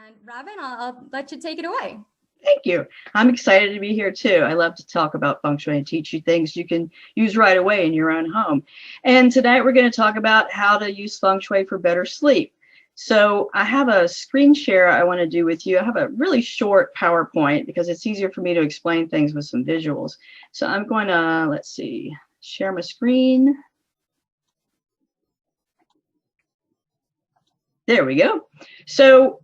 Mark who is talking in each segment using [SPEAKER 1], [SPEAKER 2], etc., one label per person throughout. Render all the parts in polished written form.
[SPEAKER 1] And Robin, I'll let you take it away.
[SPEAKER 2] Thank you. I'm excited to be here too. I love to talk about Feng Shui and teach you things you can use right away in your own home. And tonight we're going to talk about how to use Feng Shui for better sleep. So I have a screen share I want to do with you. I have a really short PowerPoint because it's easier for me to explain things with some visuals. So I'm going to, let's see, share my screen. There we go. So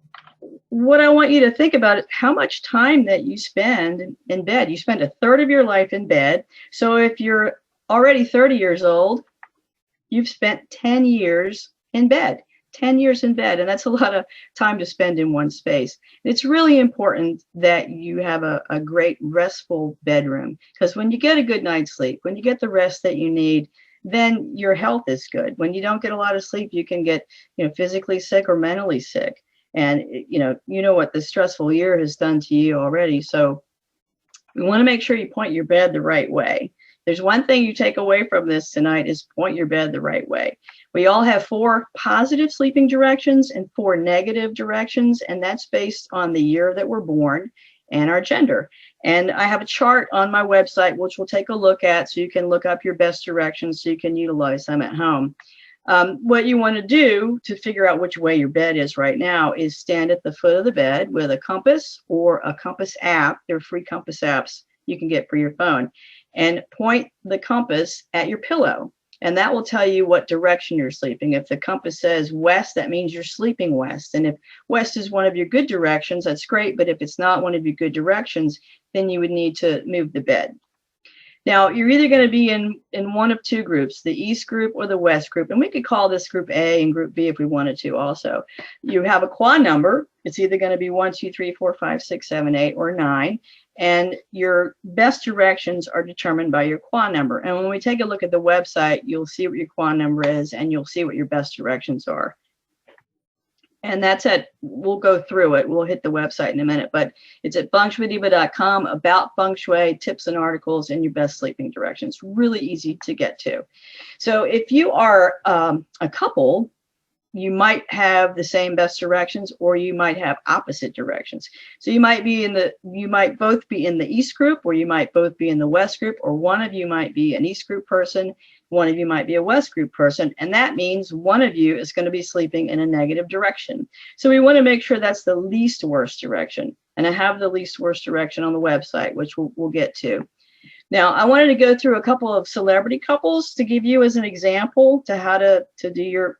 [SPEAKER 2] what I want you to think about is how much time that you spend in bed. You spend a third of your life in bed. So if you're already 30 years old, you've spent 10 years in bed. 10 years in bed, and that's a lot of time to spend in one space. It's really important that you have a great restful bedroom, because when you get a good night's sleep, when you get the rest that you need, then your health is good. When you don't get a lot of sleep, you can get, physically sick or mentally sick. And you know what the stressful year has done to you already. So we want to make sure you point your bed the right way. There's one thing you take away from this tonight is point your bed the right way. We all have 4 positive sleeping directions and 4 negative directions, and that's based on the year that we're born and our gender. And I have a chart on my website, which we'll take a look at, so you can look up your best directions so you can utilize them at home. What you want to do to figure out which way your bed is right now is stand at the foot of the bed with a compass or a compass app. There are free compass apps you can get for your phone, and point the compass at your pillow, and that will tell you what direction you're sleeping. If the compass says west, that means you're sleeping west. And if west is one of your good directions, that's great. But if it's not one of your good directions, then you would need to move the bed. Now, you're either going to be in one of 2 groups, the East group or the West group. And we could call this group A and group B if we wanted to also. You have a quad number. It's either going to be 1, 2, 3, 4, 5, 6, 7, 8, or 9. And your best directions are determined by your quad number. And when we take a look at the website, you'll see what your quad number is, and you'll see what your best directions are. And that's it. We'll go through it. We'll hit the website in a minute, but it's at fengshuidiva.com, about Feng Shui, tips and articles, and your best sleeping directions. Really easy to get to. So if you are a couple, you might have the same best directions, or you might have opposite directions. So you might both be in the East group, or you might both be in the West group, or one of you might be an East group person, one of you might be a West group person, and that means one of you is going to be sleeping in a negative direction. So we want to make sure that's the least worst direction. And I have the least worst direction on the website, which we'll get to. Now, I wanted to go through a couple of celebrity couples to give you as an example to how to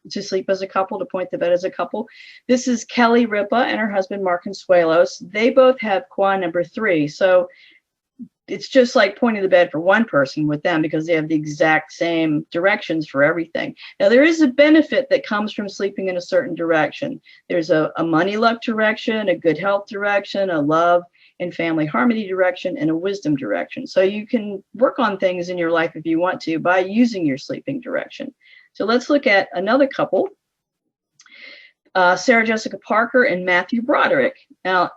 [SPEAKER 2] sleep as a couple, to point the bed as a couple. This is Kelly Ripa and her husband, Mark Consuelos. They both have quad number 3. So it's just like pointing the bed for one person with them, because they have the exact same directions for everything. Now, there is a benefit that comes from sleeping in a certain direction. There's a money luck direction, a good health direction, a love and family harmony direction, and a wisdom direction. So you can work on things in your life if you want to by using your sleeping direction. So let's look at another couple. Sarah Jessica Parker and Matthew Broderick. Now,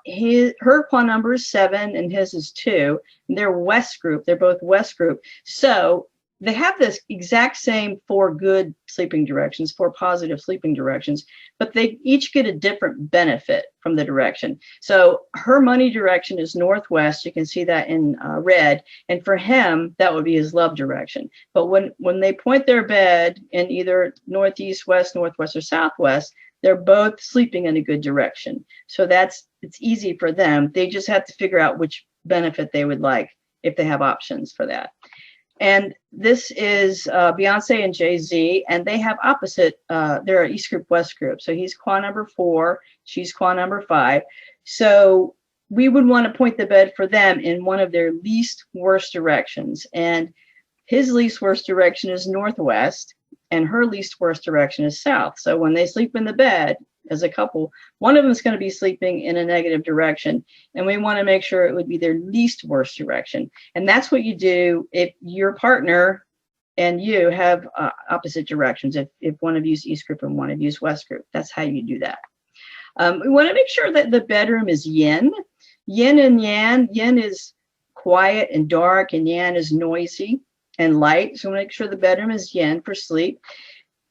[SPEAKER 2] her quad number is 7 and his is 2. And they're West group. They're both West group. So they have this exact same 4 good sleeping directions, 4 positive sleeping directions, but they each get a different benefit from the direction. So her money direction is northwest. You can see that in red. And for him, that would be his love direction. But when they point their bed in either northeast, west, northwest, or southwest, they're both sleeping in a good direction. So it's easy for them. They just have to figure out which benefit they would like if they have options for that. And this is Beyonce and Jay-Z, and they have opposite, they're East group, West group. So he's quad number 4, she's quad number 5. So we would want to point the bed for them in one of their least worst directions. And his least worst direction is northwest, and her least worst direction is south. So when they sleep in the bed as a couple, one of them is going to be sleeping in a negative direction, and we want to make sure it would be their least worst direction. And that's what you do if your partner and you have opposite directions. If one of you is East group and one of you is West group, that's how you do that. We want to make sure that the bedroom is yin. Yin and yang. Yin is quiet and dark, and yang is noisy and light. So make sure the bedroom is yin for sleep.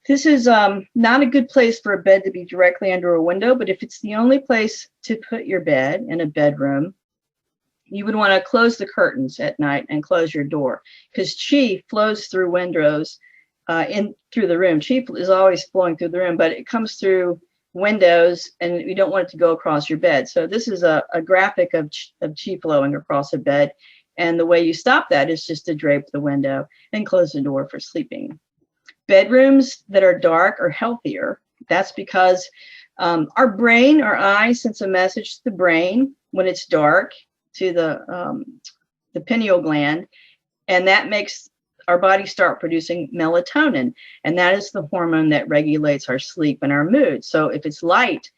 [SPEAKER 2] This is not a good place for a bed to be directly under a window, but if it's the only place to put your bed in a bedroom, you would want to close the curtains at night and close your door, because chi flows through windows in through the room. Chi is always flowing through the room, but it comes through windows, and you don't want it to go across your bed. So this is a graphic of chi flowing across a bed, and the way you stop that is just to drape the window and close the door for sleeping. Bedrooms that are dark are healthier. That's because our brain, our eyes, sends a message to the brain when it's dark to the pineal gland, and that makes our body start producing melatonin, and that is the hormone that regulates our sleep and our mood. So if it's light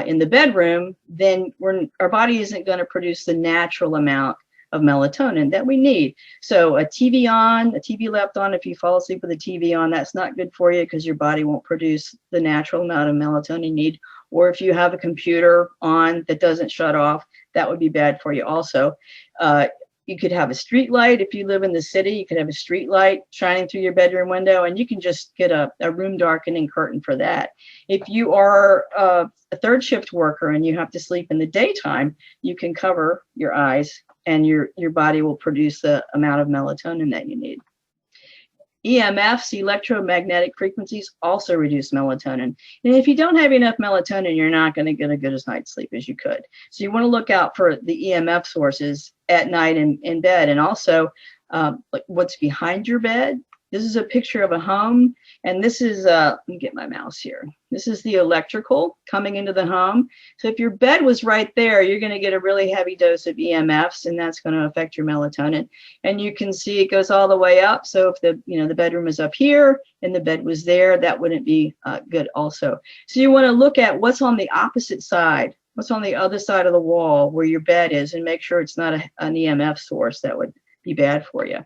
[SPEAKER 2] in the bedroom, then our body isn't going to produce the natural amount of melatonin that we need. So a TV left on, if you fall asleep with a TV on, that's not good for you because your body won't produce the natural amount of melatonin you need. Or if you have a computer on that doesn't shut off, that would be bad for you also. You could have a street light. If you live in the city, you could have a street light shining through your bedroom window, and you can just get a room darkening curtain for that. If you are a third shift worker and you have to sleep in the daytime, you can cover your eyes and your body will produce the amount of melatonin that you need. EMFs, electromagnetic frequencies, also reduce melatonin. And if you don't have enough melatonin, you're not going to get a good as night's sleep as you could. So you want to look out for the EMF sources at night in bed, and also like what's behind your bed. This is a picture of a home, and this is, let me get my mouse here. This is the electrical coming into the home. So if your bed was right there, you're going to get a really heavy dose of EMFs, and that's going to affect your melatonin. And you can see it goes all the way up. So if the bedroom is up here and the bed was there, that wouldn't be good also. So you want to look at what's on the opposite side, what's on the other side of the wall where your bed is, and make sure it's not an EMF source that would be bad for you.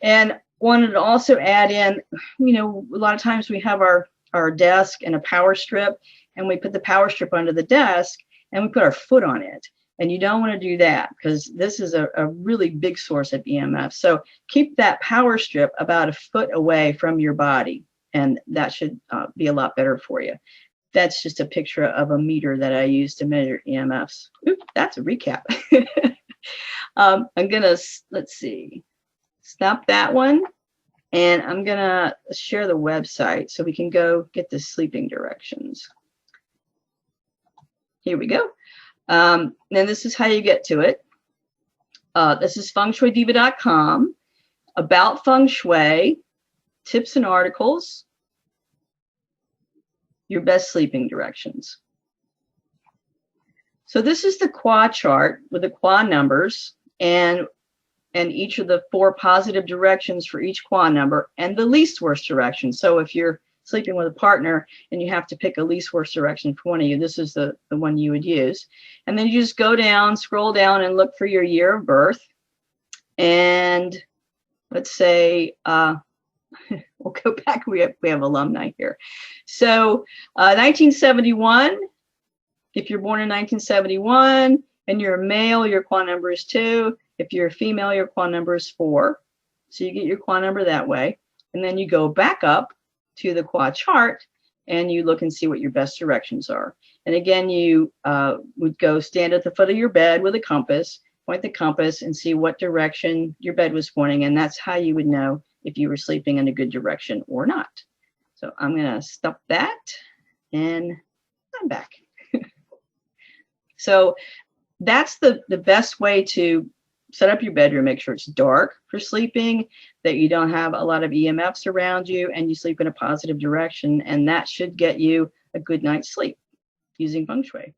[SPEAKER 2] And wanted to also add in, a lot of times we have our desk and a power strip, and we put the power strip under the desk and we put our foot on it. And you don't want to do that because this is a really big source of EMF. So keep that power strip about a foot away from your body, and that should be a lot better for you. That's just a picture of a meter that I use to measure EMFs. Oops, that's a recap. I'm gonna, let's see, stop that one. And I'm going to share the website so we can go get the sleeping directions. Here we go. Then this is how you get to it. This is fengshuidiva.com, about Feng Shui, tips and articles, your best sleeping directions. So this is the Qua chart with the Qua numbers, and each of the 4 positive directions for each Qua number, and the least worst direction. So if you're sleeping with a partner and you have to pick a least worst direction for one of you, this is the one you would use. And then you just go down, scroll down, and look for your year of birth. And let's say, we'll go back, we have alumni here. So 1971, if you're born in 1971 and you're a male, your Qua number is 2. If you're a female, your Qua number is 4. So you get your Qua number that way. And then you go back up to the Qua chart and you look and see what your best directions are. And again, you would go stand at the foot of your bed with a compass, point the compass and see what direction your bed was pointing. And that's how you would know if you were sleeping in a good direction or not. So I'm going to stop that and I'm back. So that's the best way to set up your bedroom. Make sure it's dark for sleeping, that you don't have a lot of EMFs around you, and you sleep in a positive direction. And that should get you a good night's sleep using Feng Shui.